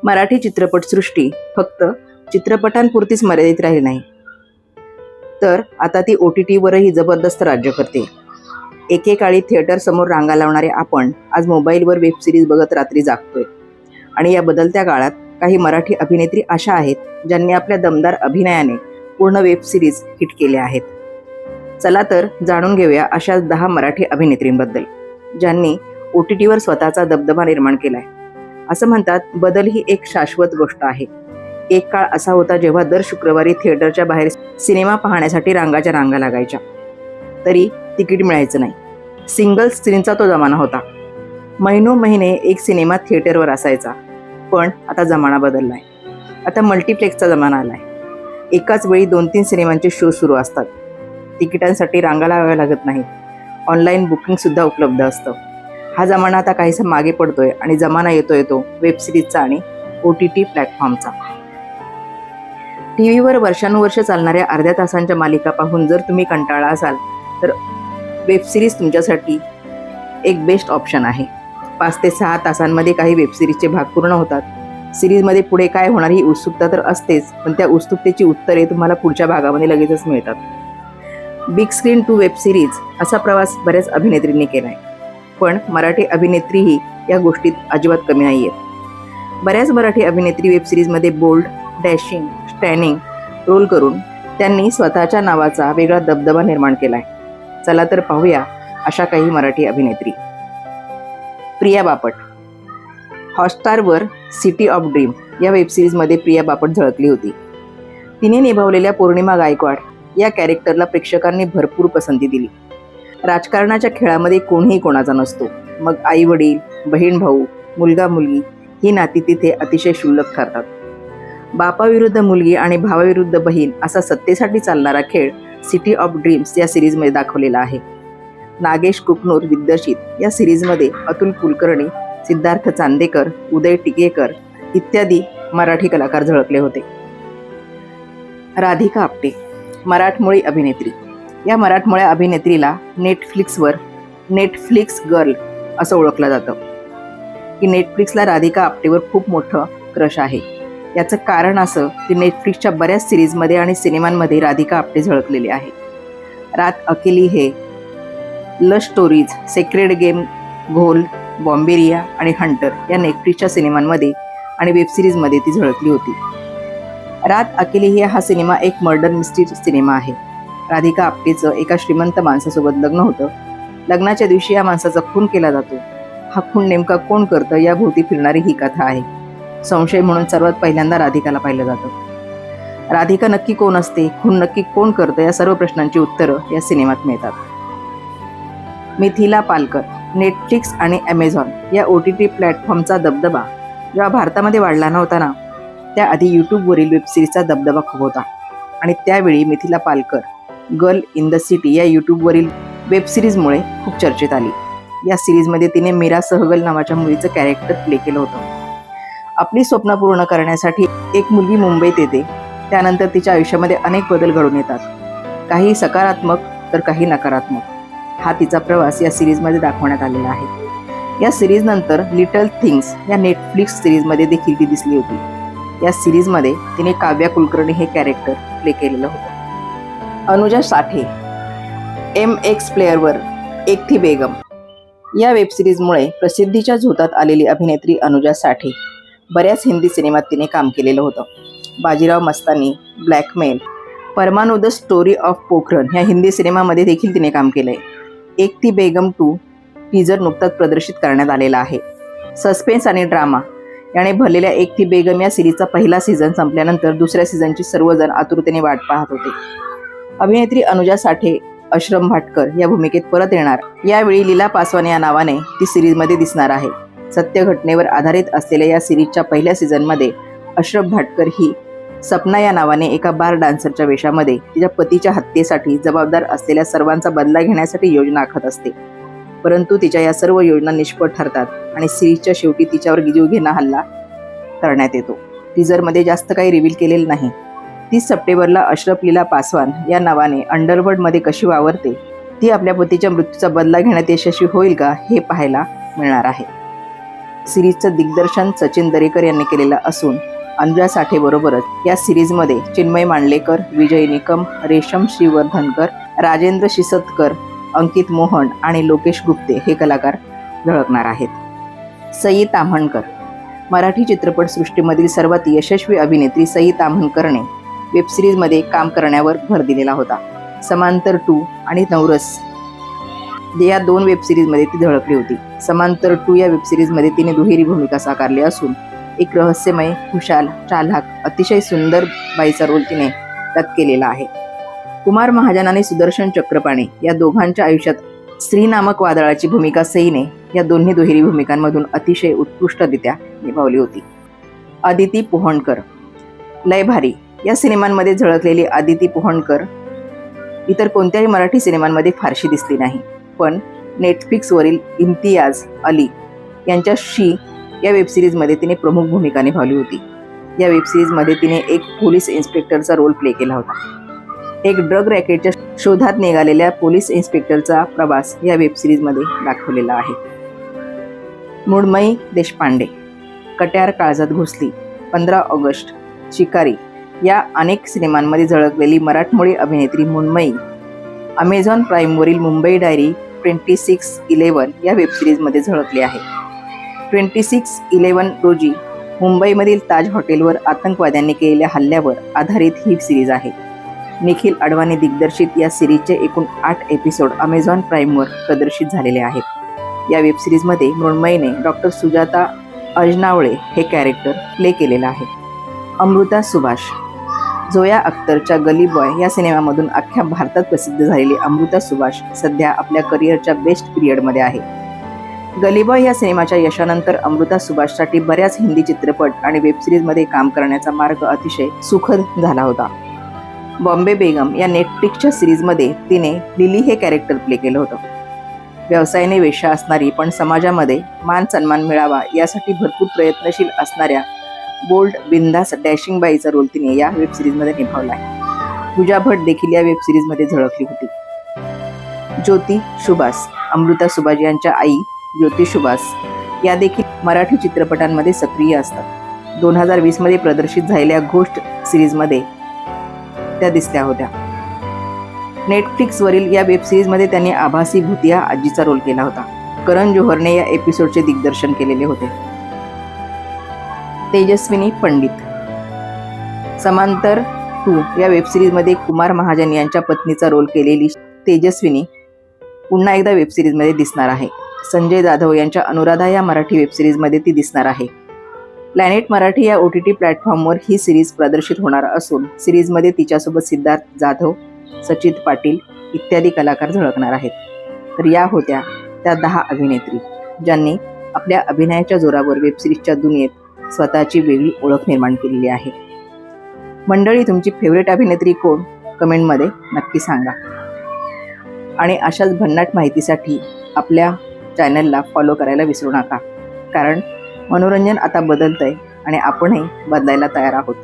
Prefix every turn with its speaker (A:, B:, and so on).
A: मराठी चित्रपटसृष्टी फक्त चित्रपटांपुरतीच मर्यादित राहिली नाही, तर आता ती OTTवरही जबरदस्त राज्य करते. एकेकाळी थिएटरसमोर रांगा लावणारे आपण आज मोबाईलवर वेब सिरीज बघत रात्री जागतोय. आणि या बदलत्या काळात काही मराठी अभिनेत्री अशा आहेत ज्यांनी आपल्या दमदार अभिनयाने पूर्ण वेब सिरीज हिट केल्या आहेत. चला तर जाणून घेऊया अशा 10 मराठी अभिनेत्रींबद्दल ज्यांनी OTTवर स्वतःचा दबदबा निर्माण केलाय. असं म्हणतात, बदल ही एक शाश्वत गोष्ट आहे. एक काळ असा होता जेव्हा दर शुक्रवारी थिएटरच्या बाहेर सिनेमा पाहण्यासाठी रांगाच्या रांगा लागायच्या, तरी तिकीट मिळायचं नाही. सिंगल स्क्रीनचा तो जमाना होता. महिने एक सिनेमा थिएटरवर असायचा. पण आता जमाना बदललाय. आता मल्टिप्लेक्सचा जमाना आलाय. एकाच वेळी 2-3 सिनेमांचे शो सुरू असतात. तिकिटांसाठी रांगा लावाव्या लागत नाहीत. ऑनलाईन बुकिंगसुद्धा उपलब्ध असतं. हा जमाना आता काहीसा मागे पडतोय आणि जमाना येतोय तो वेब सिरीजचा आणि OTT प्लॅटफॉर्मचा. TVवर वर्षानुवर्ष चालणाऱ्या अर्ध्या तासांच्या मालिका पाहून जर तुम्ही कंटाळा असाल तर वेब सिरीज तुमच्यासाठी एक बेस्ट ऑप्शन आहे. 5 ते 6 तासांमध्ये काही वेब सिरीजचे भाग पूर्ण होतात. सिरीजमध्ये पुढे काय होणार ही उत्सुकता तर असतेच, पण त्या उत्सुकतेची उत्तरे तुम्हाला पुढच्या भागामध्ये लगेचच मिळतात. Big screen to web series असा प्रवास बऱ्याच अभिनेत्रींनी केला आहे, पण मराठी अभिनेत्रीही या गोष्टीत अजिबात कमी नाही आहेत. बऱ्याच मराठी अभिनेत्री वेब सिरीजमध्ये बोल्ड, डॅशिंग, स्टॅनिंग रोल करून त्यांनी स्वतःच्या नावाचा वेगळा दबदबा निर्माण केला आहे. चला तर पाहूया अशा काही मराठी अभिनेत्री. प्रिया बापट. हॉटस्टारवर सिटी ऑफ ड्रीम या वेबसिरीजमध्ये प्रिया बापट झळकली होती. तिने निभावलेल्या पौर्णिमा गायकवाड या कॅरेक्टरला प्रेक्षकांनी भरपूर पसंती दिली. राजकारणाच्या खेळामध्ये कोणीही कोणाचा नसतो. मग आई वडील, बहीण भाऊ, मुलगा मुलगी ही नाती तिथे अतिशय क्षुल्लक ठरतात. बापाविरुद्ध मुलगी आणि भावाविरुद्ध बहीण असा सत्तेसाठी चालणारा खेळ सिटी ऑफ ड्रीम्स या सिरीजमध्ये दाखवलेला आहे. नागेश कुकनूर दिग्दर्शित या सिरीजमध्ये अतुल कुलकर्णी, सिद्धार्थ चांदेकर, उदय टिकेकर इत्यादी मराठी कलाकार झळकले होते. राधिका आपटे. मराठमोळी अभिनेत्री. या मराठमोळ्या अभिनेत्रीला नेटफ्लिक्सवर नेटफ्लिक्स गर्ल असं ओळखलं जातं की नेटफ्लिक्सला राधिका आपटेवर खूप मोठं क्रश आहे. याचं कारण असं की नेटफ्लिक्सच्या बऱ्याच सिरीजमध्ये आणि सिनेमांमध्ये राधिका आपटे झळकलेली आहे. रात अकेली है, लव्ह स्टोरीज, सेक्रेड गेम, घोल, बॉम्बेरिया आणि हंटर या नेटफ्लिक्सच्या सिनेमांमध्ये आणि वेबसिरीजमध्ये ती झळकली होती. रात अकेली है हा सिनेमा एक मर्डर मिस्ट्री सिनेमा आहे. राधिका आपटेचं एका श्रीमंत माणसासोबत लग्न होतं. लग्नाच्या दिवशी या माणसाचा खून केला जातो. हा खून नेमका कोण करतं याभोवती फिरणारी ही कथा आहे. संशय म्हणून सर्वात पहिल्यांदा राधिकाला पाहिलं जातं. राधिका नक्की कोण असते, खून नक्की कोण करतं या सर्व प्रश्नांची उत्तरं या सिनेमात मिळतात. मिथिला पालकर. नेटफ्लिक्स आणि ॲमेझॉन या OTT प्लॅटफॉर्मचा दबदबा जेव्हा भारतामध्ये वाढला नव्हता ना, त्याआधी यूट्यूबवरील वेबसिरीजचा दबदबा खूप होता. आणि त्यावेळी Mithila Palkar girl in the city या यूट्यूबवरील वेबसिरीजमुळे खूप चर्चेत आली. या सिरीजमध्ये तिने मीरा सहगल नावाच्या मुलीचं कॅरेक्टर प्ले केलं होतं. आपली स्वप्न पूर्ण करण्यासाठी एक मुलगी मुंबईत येते. त्यानंतर तिच्या आयुष्यामध्ये अनेक बदल घडून येतात, काही सकारात्मक तर काही नकारात्मक. हा तिचा प्रवास या सिरीजमध्ये दाखवण्यात आलेला आहे. या सिरीजनंतर लिटल थिंग्स या नेटफ्लिक्स सिरीजमध्ये देखील ती दिसली होती. या सिरीजमध्ये तिने काव्या कुलकर्णी हे कॅरेक्टर प्ले केलेलं होतं. अनुजा साठे. MX प्लेअरवर एक थी बेगम या वेबसिरीजमुळे प्रसिद्धीच्या झोतात आलेली अभिनेत्री अनुजा साठे. बऱ्याच हिंदी सिनेमात तिने काम केलेलं होतं. बाजीराव मस्तानी, ब्लॅकमेल, परमाणु द स्टोरी ऑफ पोखरण ह्या हिंदी सिनेमामध्ये देखील तिने काम केलं आहे. एक थी बेगम 2 टीजर नुकताच प्रदर्शित करण्यात आलेला आहे. सस्पेन्स आणि ड्रामा याने भरलेल्या एक थी बेगम या सिरीजचा पहिला सीझन संपल्यानंतर दुसऱ्या सीझनची सर्वजण आतुरतेने वाट पाहत होते. अभिनेत्री अनुजा साठे अश्रम भाटकर या भूमिकेत परत येणार. यावेळी लीला पासवान या नावाने ती सिरीजमध्ये दिसणार आहे. सत्य घटनेवर आधारित असलेल्या या सिरीजच्या पहिल्या सीझनमध्ये अश्रफ भाटकर ही सपना या नावाने एका बार डान्सरच्या वेशामध्ये तिच्या पतीच्या हत्येसाठी जबाबदार असलेल्या सर्वांचा बदला घेण्यासाठी योजना आखत असते. परंतु तिच्या या सर्व योजना निष्फळ ठरतात आणि सिरीजच्या शेवटी तिच्यावर जीवघेणा हल्ला करण्यात येतो. टीजरमध्ये जास्त काही रिव्हील केलेलं नाही. 30 सप्टेंबरला अश्रफ लीला पासवान या नावाने अंडरवर्ल्डमध्ये कशी वावरते, ती आपल्या पतीच्या मृत्यूचा बदला घेण्यात यशस्वी होईल का हे पाहायला मिळणार आहे. सिरीजचं दिग्दर्शन सचिन दरेकर यांनी केलेलं असून अनुजा साठे बरोबरच या सिरीजमध्ये चिन्मय मांडलेकर, विजय निकम, रेशम श्रीवर्धनकर, राजेंद्र शिसतकर, अंकित मोहन आणि लोकेश गुप्ते हे कलाकार झळकणार आहेत. सई ताम्हणकर. मराठी चित्रपटसृष्टीमधील सर्वात यशस्वी अभिनेत्री सई ताम्हणकरने वेबसिरीजमध्ये काम करण्यावर भर दिलेला होता. समांतर 2 आणि नवरस या 2 वेबसिरीजमध्ये ती झळकली होती. समांतर 2 या वेबसिरीजमध्ये तिने दुहेरी भूमिका साकारली असून एक रहस्यमय, खुशाल, चालाक, अतिशय सुंदर बाईचा रोल तिने त्यात केलेला आहे. कुमार महाजन आणि सुदर्शन चक्रपाणी या दोघांच्या आयुष्यात स्त्री नामक वादळाची भूमिका सईने या दोन्ही दुहेरी भूमिकांमधून अतिशय उत्कृष्टरित्या निभावली होती. अदिती पोहणकर. लय भारी या सिनेमांमध्ये झळकलेली अदिती पोहणकर इतर कोणत्याही मराठी सिनेमांमध्ये फारशी दिसली नाही, पण नेटफ्लिक्सवरील इम्तियाज अली यांच्या शी या वेबसिरीजमध्ये तिने प्रमुख भूमिका निभावली होती. या वेबसिरीजमध्ये तिने एक पोलीस इन्स्पेक्टरचा रोल प्ले केला होता. एक ड्रग रॅकेटच्या शोधात निघालेल्या पोलीस इन्स्पेक्टरचा प्रवास या वेबसिरीजमध्ये दाखवलेला आहे. मृण्मयी देशपांडे. कट्यार काळजात घुसली, 15 ऑगस्ट, शिकारी या अनेक सिनेमांमध्ये झळकलेली मराठमोळी अभिनेत्री मृण्मयी अमेझॉन प्राईमवरील मुंबई डायरी 26/11 या वेबसिरीजमध्ये झळकली आहे. 26/11 रोजी मुंबईमधील ताज हॉटेलवर आतंकवाद्यांनी केलेल्या हल्ल्यावर आधारित ही सिरीज आहे. निखिल अडवाणी दिग्दर्शित या सिरीजचे एकूण 8 एपिसोड अमेझॉन प्राईमवर प्रदर्शित झालेले आहेत. या वेबसिरीजमध्ये मृण्मयीने डॉक्टर सुजाता अजनावळे हे कॅरेक्टर प्ले केलेलं आहे. अमृता सुभाष. जोया अख्तरच्या गली बॉय या सिनेमामधून अख्ख्या भारतात प्रसिद्ध झालेली अमृता सुभाष सध्या आपल्या करिअरच्या बेस्ट पिरियडमध्ये आहे. गली बॉय या सिनेमाच्या यशानंतर अमृता सुभाषसाठी बऱ्याच हिंदी चित्रपट आणि वेबसिरीजमध्ये काम करण्याचा मार्ग अतिशय सुखद झाला होता. बॉम्बे बेगम या नेटफ्लिक्सच्या सिरीजमध्ये तिने लिली हे कॅरेक्टर प्ले केलं होतं. व्यवसायाने वेश्या असणारी पण समाजामध्ये मान सन्मान मिळावा यासाठी भरपूर प्रयत्नशील असणाऱ्या बोल्ड, बिंदास, डॅशिंग बाईचा रोल तिने या वेबसिरीजमध्ये निभावला आहे. पूजा भट देखील या वेबसिरीजमध्ये झळकली होती. ज्योती सुभाष. अमृता सुभाष यांच्या आई ज्योती सुभाष या देखील मराठी चित्रपटांमध्ये सक्रिय असतात. 2020 मध्ये प्रदर्शित झालेल्या घोस्ट सिरीजमध्ये त्या दिसल्या होत्या. नेटफ्लिक्सवरील या वेबसिरीजमध्ये त्यांनी आभासी भूतिया आजीचा रोल केला होता. करण जोहरने या एपिसोडचे दिग्दर्शन केलेले होते. तेजस्विनी पंडित. समांतर 2 या वेबसिरीजमध्ये कुमार महाजन यांच्या पत्नीचा रोल केलेली तेजस्विनी पुन्हा एकदा वेबसिरीजमध्ये दिसणार आहे. संजय जाधव यांच्या अनुराधा या मराठी वेबसिरीजमध्ये ती दिसणार आहे. प्लॅनेट मराठी या OTT प्लॅटफॉर्मवर ही सिरीज प्रदर्शित होणार असून सिरीजमध्ये तिच्यासोबत सिद्धार्थ जाधव, सचित पाटील इत्यादी कलाकार झळकणार आहेत. तर या होत्या त्या 10 अभिनेत्री ज्यांनी आपल्या अभिनयाच्या जोरावर वेबसिरीजच्या दुनियेत स्वतःची वेगळी ओळख निर्माण केलेली आहे. मंडळी, तुमची फेवरेट अभिनेत्री कोण? कमेंटमध्ये नक्की सांगा. आणि अशाच भन्नाट माहितीसाठी आपल्या चॅनलला फॉलो करायला विसरू नका, कारण मनोरंजन आता बदलतंय आणि आपणही बदलायला तयार आहोत.